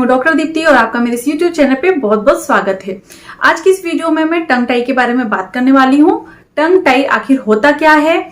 हूं डॉक्टर दीप्ति और आपका मेरे इस यूट्यूब चैनल पे बहुत बहुत स्वागत है। आज की इस वीडियो में मैं टंग टाई के बारे में बात करने वाली हूं। टंग टाई आखिर होता क्या है,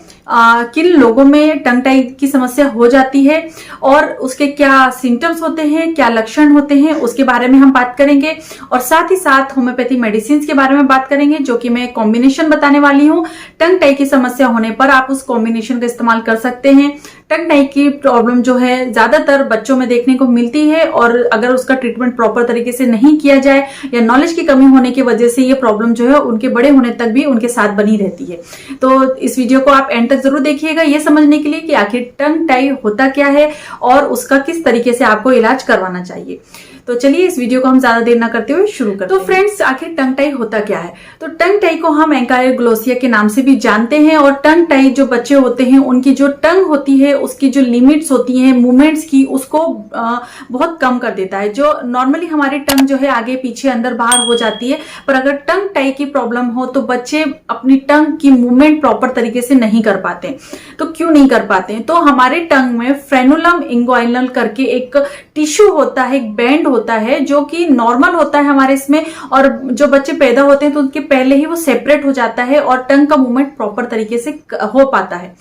किन लोगों में टंग टाई की समस्या हो जाती है और उसके क्या सिम्टम्स होते हैं, क्या लक्षण होते हैं, उसके बारे में हम बात करेंगे। और साथ ही साथ होम्योपैथी मेडिसिन के बारे में बात करेंगे, जो कि मैं कॉम्बिनेशन बताने वाली हूँ। टंग टाई की समस्या होने पर आप उस कॉम्बिनेशन का इस्तेमाल कर सकते हैं। टंग टाई की प्रॉब्लम जो है ज्यादातर बच्चों में देखने को मिलती है और अगर उसका ट्रीटमेंट प्रॉपर तरीके से नहीं किया जाए या नॉलेज की कमी होने की वजह से ये प्रॉब्लम जो है उनके बड़े होने तक भी उनके साथ बनी रहती है। तो इस वीडियो को आप एंड तक जरूर देखिएगा, ये समझने के लिए कि आखिर टंग टाई होता क्या है और उसका किस तरीके से आपको इलाज करवाना चाहिए। तो चलिए इस वीडियो को हम ज्यादा देर ना करते हुए शुरू करते हैं। तो फ्रेंड्स, आखिर टंग टाई होता क्या है? तो टंग टाई को हम एंकाइलोग्लोसिया के नाम से भी जानते हैं। और टंग टाई जो बच्चे होते हैं उनकी जो टंग होती है उसकी जो लिमिट्स होती हैं मूवमेंट्स की, उसको बहुत कम कर देता है। जो नॉर्मली हमारी टंग जो है आगे पीछे अंदर बाहर हो जाती है, पर अगर टंग टाई की प्रॉब्लम हो तो बच्चे अपनी टंग की मूवमेंट प्रॉपर तरीके से नहीं कर पाते। तो क्यों नहीं कर पाते? तो हमारे टंग में फ्रेनुलम इंग्वाइनल करके एक टिश्यू होता है, एक बैंड होता है जो कि नॉर्मल होता है हमारे इसमें, और जो बच्चे पैदा होते हैं तो उनके पहले ही वो सेपरेट हो जाता है और टंग का मूवमेंट प्रॉपर तरीके से हो पाता है।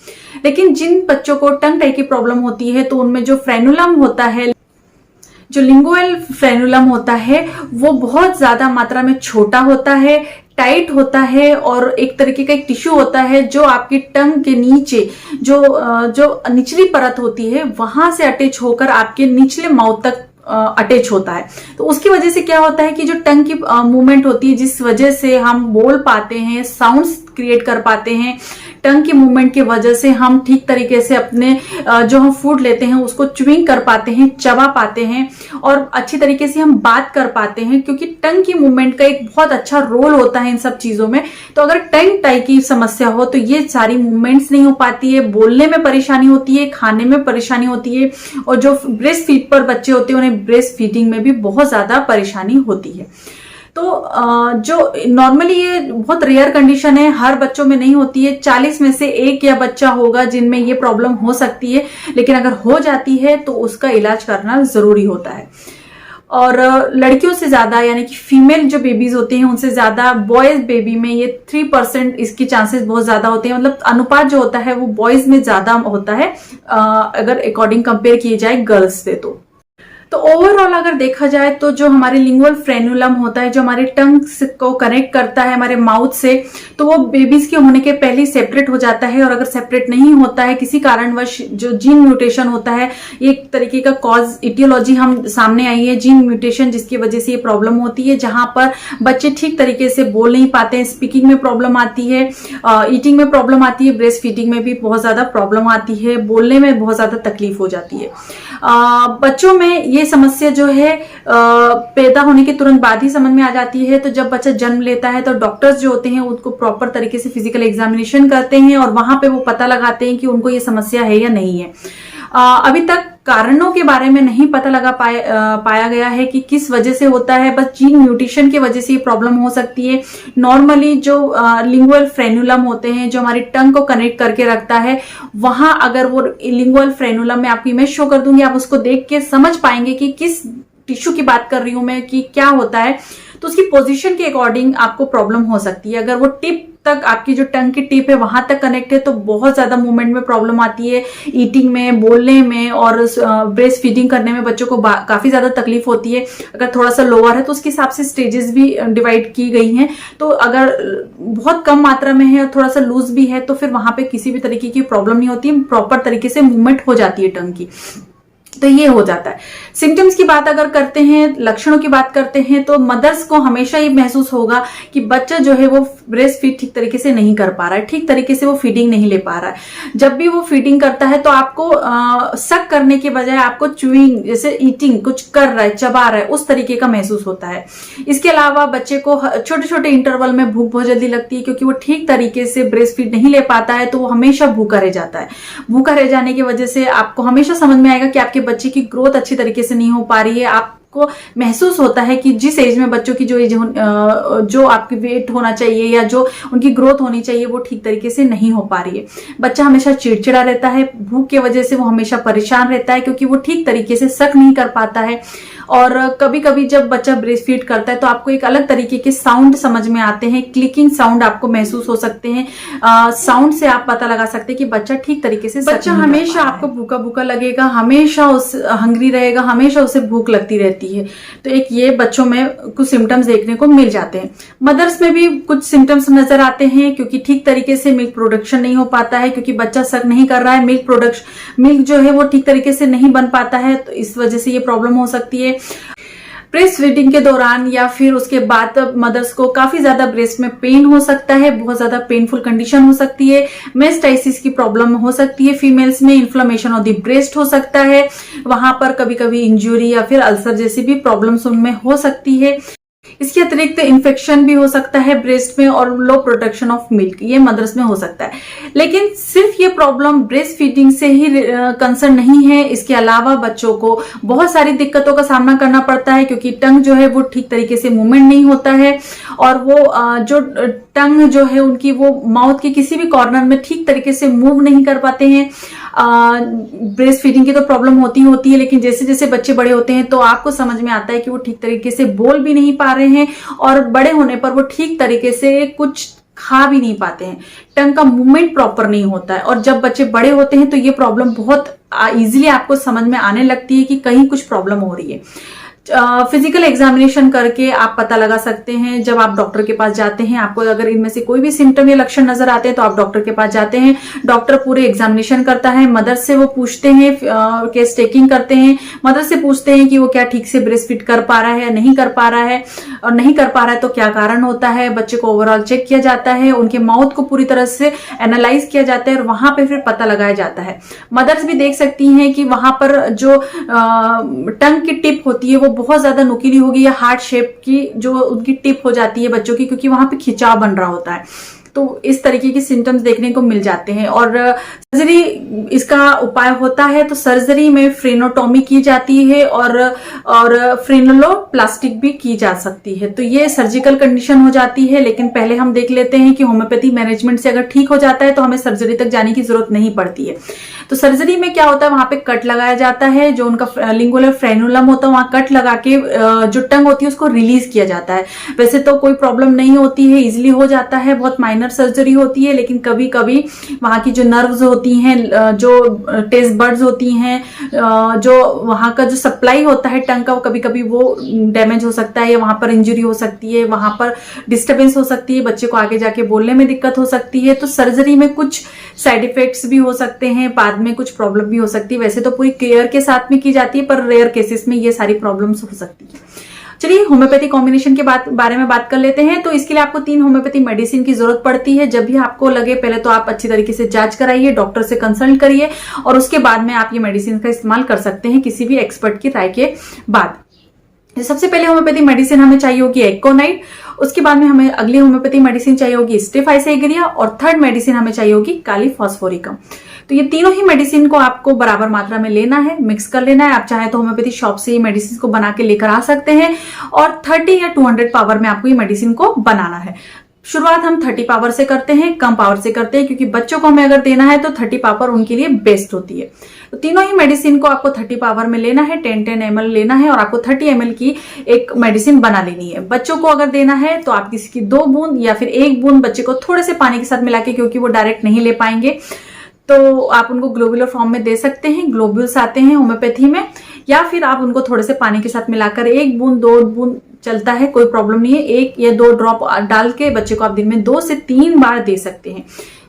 लेकिन जिन बच्चों को टंग टाई की प्रॉब्लम होती है तो उनमें जो फ्रेनुलम होता है, जो लिंगुअल फ्रेनुलम होता है, वो बहुत ज्यादा मात्रा में छोटा होता है, टाइट होता है और एक तरीके का एक टिश्यू होता है जो आपकी टंग के नीचे जो निचली परत होती है वहां से अटैच होकर आपके निचले माउथ तक अटैच होता है। तो उसकी वजह से क्या होता है कि जो टंग की मूवमेंट होती है, जिस वजह से हम बोल पाते हैं, साउंड्स क्रिएट कर पाते हैं, टंग की मूवमेंट की वजह से हम ठीक तरीके से अपने जो हम फूड लेते हैं उसको च्युइंग कर पाते हैं, चबा पाते हैं और अच्छी तरीके से हम बात कर पाते हैं, क्योंकि टंग की मूवमेंट का एक बहुत अच्छा रोल होता है इन सब चीजों में। तो अगर टंग टाई की समस्या हो तो ये सारी मूवमेंट्स नहीं हो पाती है, बोलने में परेशानी होती है, खाने में परेशानी होती है, और जो ब्रेस्ट फीड पर बच्चे होते हैं उन्हें ब्रेस्ट फीडिंग में भी बहुत ज्यादा परेशानी होती है। तो जो नॉर्मली ये बहुत रेयर कंडीशन है, हर बच्चों में नहीं होती है। 40 में से एक या बच्चा होगा जिनमें ये प्रॉब्लम हो सकती है, लेकिन अगर हो जाती है तो उसका इलाज करना जरूरी होता है। और लड़कियों से ज्यादा, यानी कि फीमेल जो बेबीज होते हैं उनसे ज्यादा बॉयज बेबी में ये 3% इसकी चांसेस बहुत ज्यादा होते हैं। मतलब अनुपात जो होता है वो बॉयज में ज्यादा होता है अगर अकॉर्डिंग कंपेयर किए जाए गर्ल्स से। तो ओवरऑल अगर देखा जाए तो जो हमारे लिंगुअल फ्रेनुलम होता है, जो हमारे टंग को कनेक्ट करता है हमारे माउथ से, तो वो बेबीज के होने के पहले सेपरेट हो जाता है। और अगर सेपरेट नहीं होता है किसी कारणवश, जो जीन म्यूटेशन होता है, एक तरीके का कॉज इटियोलॉजी हम सामने आई है, जीन म्यूटेशन, जिसकी वजह से ये प्रॉब्लम होती है, जहां पर बच्चे ठीक तरीके से बोल नहीं पाते हैं, स्पीकिंग में प्रॉब्लम आती है, ईटिंग में प्रॉब्लम आती है, ब्रेस्ट फीडिंग में भी बहुत ज्यादा प्रॉब्लम आती है, बोलने में बहुत ज्यादा तकलीफ हो जाती है। बच्चों में ये समस्या जो है पैदा होने के तुरंत बाद ही समझ में आ जाती है। तो जब बच्चा जन्म लेता है तो डॉक्टर्स जो होते हैं उनको प्रॉपर तरीके से फिजिकल एग्जामिनेशन करते हैं और वहां पे वो पता लगाते हैं कि उनको ये समस्या है या नहीं है। अभी तक कारणों के बारे में नहीं पता लगा पाया गया है कि किस वजह से होता है। बस जीन म्यूटेशन की वजह से ये प्रॉब्लम हो सकती है। नॉर्मली जो लिंगुअल फ्रेनुलम होते हैं, जो हमारी टंग को कनेक्ट करके रखता है, वहां अगर वो लिंगुअल फ्रेनुलम में आपको इमेज शो कर दूंगी, आप उसको देख के समझ पाएंगे कि किस टिश्यू की बात कर रही हूं मैं, कि क्या होता है। तो उसकी पोजीशन के अकॉर्डिंग आपको प्रॉब्लम हो सकती है। अगर वो टिप तक, आपकी जो टंग की टिप है वहां तक कनेक्ट है तो बहुत ज्यादा मूवमेंट में प्रॉब्लम आती है, ईटिंग में, बोलने में और ब्रेस्ट फीडिंग करने में बच्चों को काफी ज्यादा तकलीफ होती है। अगर थोड़ा सा लोअर है तो उसके हिसाब से स्टेजेस भी डिवाइड की गई हैं। तो अगर बहुत कम मात्रा में है और थोड़ा सा लूज भी है तो फिर वहां पे किसी भी तरीके की प्रॉब्लम नहीं होती, प्रॉपर तरीके से मूवमेंट हो जाती है टंग की। तो ये हो जाता है। सिम्टम्स की बात अगर करते हैं, लक्षणों की बात करते हैं, तो मदर्स को हमेशा ये महसूस होगा कि बच्चा जो है वो ब्रेस्ट फीड ठीक तरीके से नहीं कर पा रहा है, ठीक तरीके से वो फीडिंग नहीं ले पा रहा है। जब भी वो फीडिंग करता है तो आपको सक करने के बजाय आपको च्युइंग, जैसे ईटिंग कुछ कर रहा है, चबा रहा है, उस तरीके का महसूस होता है। इसके अलावा बच्चे को छोटे छोटे इंटरवल में भूख बहुत जल्दी लगती है, क्योंकि वो ठीक तरीके से ब्रेस्ट फीड नहीं ले पाता है, तो वो हमेशा भूखा रह जाता है। भूखा रह जाने की वजह से आपको हमेशा समझ में आएगा कि आपके बच्चे की ग्रोथ अच्छी तरीके से नहीं हो पा रही है, आप आपको महसूस होता है कि जिस एज में बच्चों की जो एज जो आपकी वेट होना चाहिए या जो उनकी ग्रोथ होनी चाहिए वो ठीक तरीके से नहीं हो पा रही है। बच्चा हमेशा चिड़चिड़ा रहता है, भूख की वजह से वो हमेशा परेशान रहता है क्योंकि वो ठीक तरीके से सक नहीं कर पाता है। और कभी कभी जब बच्चा ब्रेस्ट फीड करता है तो आपको एक अलग तरीके के साउंड समझ में आते हैं, क्लिकिंग साउंड आपको महसूस हो सकते हैं। साउंड से आप पता लगा सकते हैं कि बच्चा ठीक तरीके से बच्चा हमेशा आपको भूखा भूखा लगेगा, हमेशा उस हंग्री रहेगा, हमेशा उसे भूख लगती रहती है। तो एक ये बच्चों में कुछ सिम्टम्स देखने को मिल जाते हैं। मदर्स में भी कुछ सिम्टम्स नजर आते हैं क्योंकि ठीक तरीके से मिल्क प्रोडक्शन नहीं हो पाता है, क्योंकि बच्चा सक नहीं कर रहा है, मिल्क जो है वो ठीक तरीके से नहीं बन पाता है, तो इस वजह से ये प्रॉब्लम हो सकती है। ब्रेस्ट फीडिंग के दौरान या फिर उसके बाद मदर्स को काफी ज्यादा ब्रेस्ट में पेन हो सकता है, बहुत ज्यादा पेनफुल कंडीशन हो सकती है, मेस्टाइसिस की प्रॉब्लम हो सकती है, फीमेल्स में इन्फ्लेमेशन ऑफ द ब्रेस्ट हो सकता है, वहां पर कभी कभी इंजरी या फिर अल्सर जैसी भी प्रॉब्लम्स उनमें हो सकती है। इसके अतिरिक्त इन्फेक्शन भी हो सकता है ब्रेस्ट में और लो प्रोडक्शन ऑफ मिल्क, ये मदर्स में हो सकता है। लेकिन सिर्फ ये प्रॉब्लम ब्रेस्ट फीडिंग से ही कंसर्न नहीं है, इसके अलावा बच्चों को बहुत सारी दिक्कतों का सामना करना पड़ता है क्योंकि टंग जो है वो ठीक तरीके से मूवमेंट नहीं होता है और वो जो टंग जो है उनकी वो माउथ के किसी भी कॉर्नर में ठीक तरीके से मूव नहीं कर पाते हैं। ब्रेस्ट फीडिंग की तो प्रॉब्लम होती है, लेकिन जैसे जैसे बच्चे बड़े होते हैं तो आपको समझ में आता है कि वो ठीक तरीके से बोल भी नहीं पा रहे हैं और बड़े होने पर वो ठीक तरीके से कुछ खा भी नहीं पाते हैं, टंग का मूवमेंट प्रॉपर नहीं होता है। और जब बच्चे बड़े होते हैं तो ये प्रॉब्लम बहुत इजीली आपको समझ में आने लगती है कि कहीं कुछ प्रॉब्लम हो रही है। फिजिकल एग्जामिनेशन करके आप पता लगा सकते हैं। जब आप डॉक्टर के पास जाते हैं, आपको अगर इनमें से कोई भी सिम्टम या लक्षण नजर आते हैं तो आप डॉक्टर के पास जाते हैं, डॉक्टर पूरे एग्जामिनेशन करता है, मदर से वो पूछते हैं, केस टेकिंग करते हैं, मदर से पूछते हैं कि वो क्या ठीक से ब्रेस्ट फीड कर पा रहा है या नहीं कर पा रहा है, और नहीं कर पा रहा है तो क्या कारण होता है। बच्चे को ओवरऑल चेक किया जाता है, उनके माउथ को पूरी तरह से एनालाइज किया जाता है और वहां पे फिर पता लगाया जाता है। मदर्स भी देख सकती हैं कि वहां पर जो टंग की टिप होती है वो बहुत ज्यादा नुकीली होगी या हार्ट शेप की जो उनकी टिप हो जाती है बच्चों की, क्योंकि वहां पे खिंचाव बन रहा होता है। तो इस तरीके के सिम्टम्स देखने को मिल जाते हैं। और सर्जरी इसका उपाय होता है, तो सर्जरी में फ्रेनोटॉमी की जाती है और फ्रेनुलोप्लास्टिक भी की जा सकती है। तो ये सर्जिकल कंडीशन हो जाती है। लेकिन पहले हम देख लेते हैं कि होम्योपैथी मैनेजमेंट से अगर ठीक हो जाता है तो हमें सर्जरी तक जाने की जरूरत नहीं पड़ती है। तो सर्जरी में क्या होता है, वहां पे कट लगाया जाता है, जो उनका लिंगुलर फ्रेनुलम होता है वहां कट लगा के जो टंग होती है उसको रिलीज किया जाता है। वैसे तो कोई प्रॉब्लम नहीं होती है, इजिली हो जाता है, बहुत माइनर सर्जरी होती है। लेकिन कभी कभी वहां की जो नर्व्स होती हैं, जो टेस्ट बर्ड्स होती हैं, जो वहां का जो सप्लाई होता है टंग का, वो कभी कभी वो डैमेज हो सकता है या वहां पर इंजरी हो सकती है, वहां पर डिस्टर्बेंस हो सकती है, बच्चे को आगे जाके बोलने में दिक्कत हो सकती है। तो सर्जरी में कुछ साइड इफेक्ट्स भी हो सकते हैं, बाद में कुछ प्रॉब्लम भी हो सकती है। वैसे तो पूरी केयर के साथ में की जाती है, पर रेयर केसेस में ये सारी प्रॉब्लम्स हो सकती है। चलिए होम्योपैथी कॉम्बिनेशन के बारे में बात कर लेते हैं। तो इसके लिए आपको 3 होम्योपैथी मेडिसिन की जरूरत पड़ती है। जब भी आपको लगे, पहले तो आप अच्छी तरीके से जांच कराइए, डॉक्टर से कंसल्ट करिए और उसके बाद में आप ये मेडिसिन का इस्तेमाल कर सकते हैं किसी भी एक्सपर्ट की राय के बाद। सबसे पहले होम्योपैथी मेडिसिन हमें चाहिए होगी एक्कोनाइट, उसके बाद में हमें अगली होम्योपैथी मेडिसिन चाहिए होगी स्टिफ आइसेग्रिया और थर्ड मेडिसिन हमें चाहिए होगी काली फॉस्फोरिकम। तो ये तीनों ही मेडिसिन को आपको बराबर मात्रा में लेना है, मिक्स कर लेना है। आप चाहे तो होम्योपैथी शॉप से ये मेडिसिन को बना के लेकर आ सकते हैं और 30 या 200 पावर में आपको ये मेडिसिन को बनाना है। शुरुआत हम 30 पावर से करते हैं, कम पावर से करते हैं, क्योंकि बच्चों को हमें अगर देना है तो 30 पावर उनके लिए बेस्ट होती है। तो तीनों ही मेडिसिन को आपको 30 पावर में लेना है, 10-10 ml लेना है और आपको 30 ml की एक मेडिसिन बना लेनी है। बच्चों को अगर देना है तो आप किसी की 2 बूंद या फिर 1 बूंद बच्चे को थोड़े से पानी के साथ मिला के, क्योंकि वो डायरेक्ट नहीं ले पाएंगे, तो आप उनको ग्लोबुलर फॉर्म में दे सकते हैं। ग्लोब्यूल्स आते हैं होम्योपैथी में, या फिर आप उनको थोड़े से पानी के साथ मिलाकर 1 बूंद 2 बूंद चलता है, कोई प्रॉब्लम नहीं है। 1 या 2 ड्रॉप डाल के बच्चे को आप दिन में 2 से 3 बार दे सकते हैं।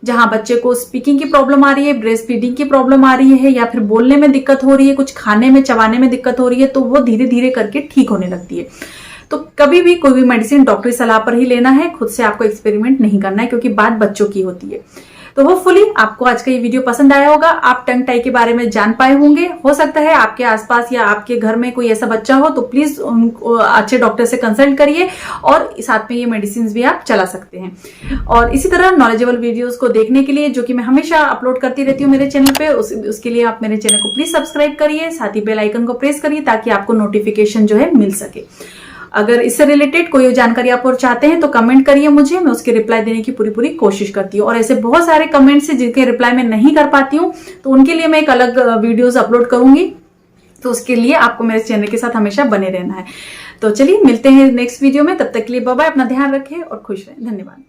जहां बच्चे को स्पीकिंग की प्रॉब्लम आ रही है, ब्रेस्ट फीडिंग की प्रॉब्लम आ रही है, या फिर बोलने में दिक्कत हो रही है, कुछ खाने में चबाने में दिक्कत हो रही है, तो वो धीरे धीरे करके ठीक होने लगती है। तो कभी भी कोई भी मेडिसिन डॉक्टरी सलाह पर ही लेना है, खुद से आपको एक्सपेरिमेंट नहीं करना है, क्योंकि बात बच्चों की होती है। तो होपफुली आपको आज का ये वीडियो पसंद आया होगा, आप टंग टाई के बारे में जान पाए होंगे। हो सकता है आपके आसपास या आपके घर में कोई ऐसा बच्चा हो तो प्लीज उनको अच्छे डॉक्टर से कंसल्ट करिए और साथ में ये मेडिसिन भी आप चला सकते हैं। और इसी तरह नॉलेजेबल वीडियोस को देखने के लिए, जो कि मैं हमेशा अपलोड करती रहती हूँ मेरे चैनल पे, उसके लिए आप मेरे चैनल को प्लीज सब्सक्राइब करिए, साथ ही बेल आइकन को प्रेस करिए ताकि आपको नोटिफिकेशन जो है मिल सके। अगर इससे रिलेटेड कोई जानकारी आप और चाहते हैं तो कमेंट करिए मुझे, मैं उसके रिप्लाई देने की पूरी कोशिश करती हूँ। और ऐसे बहुत सारे कमेंट्स हैं जिनके रिप्लाई मैं नहीं कर पाती हूँ, तो उनके लिए मैं एक अलग वीडियोस अपलोड करूंगी, तो उसके लिए आपको मेरे चैनल के साथ हमेशा बने रहना है। तो चलिए मिलते हैं नेक्स्ट वीडियो में, तब तक के लिए बाय बाय, अपना ध्यान रखें और खुश रहें। धन्यवाद।